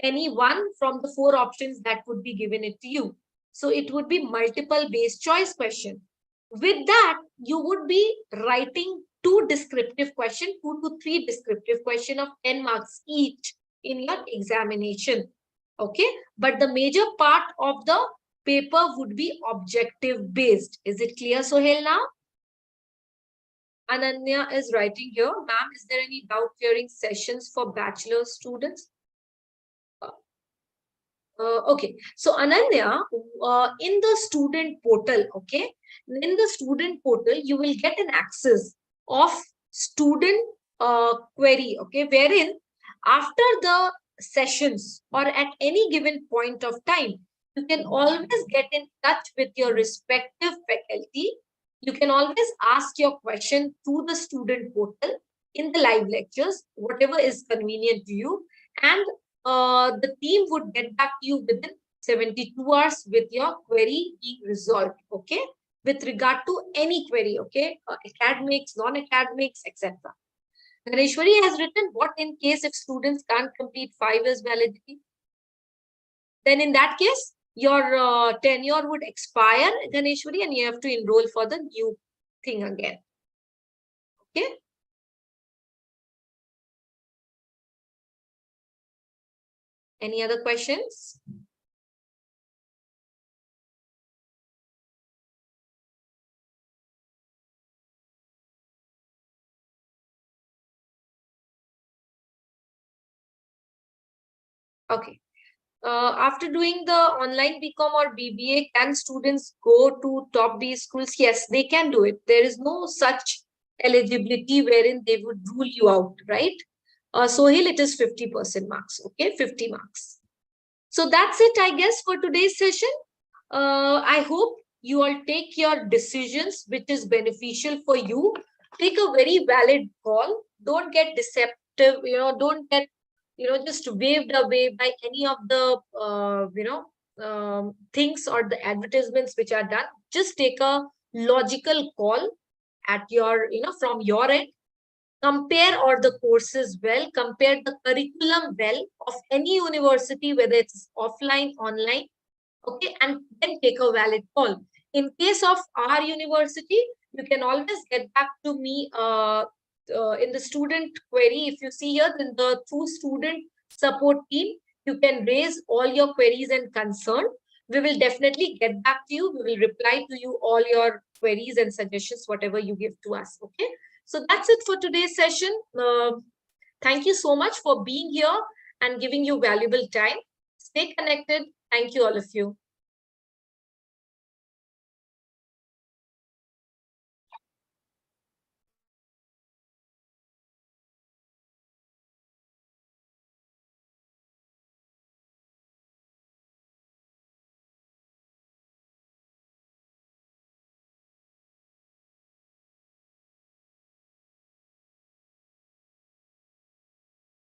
any one from the 4 options that would be given it to you. So it would be multiple based choice question. With that, you would be writing 2 descriptive question, 2 to 3 descriptive question of 10 marks each in your examination. Okay. But the major part of the paper would be objective based. Is it clear, Sohail, now? Ananya is writing here, ma'am, is there any doubt clearing sessions for bachelor students? Okay, so Ananya, in the student portal, okay, in the student portal, you will get an access of student query, okay, wherein after the sessions or at any given point of time, you can always get in touch with your respective faculty. You can always ask your question through the student portal in the live lectures, whatever is convenient to you. And the team would get back to you within 72 hours with your query being resolved, okay? With regard to any query, okay? Academics, non-academics, etc. Ganeshwari has written, what in case if students can't complete 5 years validity? Then in that case, your tenure would expire, Ganeshwari, and you have to enroll for the new thing again. Okay? Any other questions? Okay. After doing the online BCom or BBA, can students go to top B schools? Yes, they can do it. There is no such eligibility wherein they would rule you out, right? Sohail, it is 50% marks, okay? 50 marks. So that's it, I guess, for today's session. I hope you all take your decisions, which is beneficial for you. Take a very valid call. Don't get deceptive, don't get just waved away by any of the things or the advertisements which are done. Just take a logical call at your from your end. Compare all the courses well, compare the curriculum well of any university, whether it's offline, online, okay, and then take a valid call. In case of our university, you can always get back to me in the student query. If you see here, in the through student support team, you can raise all your queries and concern. We will definitely get back to you. We will reply to you all your queries and suggestions, whatever you give to us. Okay. So that's it for today's session. Thank you so much for being here and giving you valuable time. Stay connected. Thank you, all of you.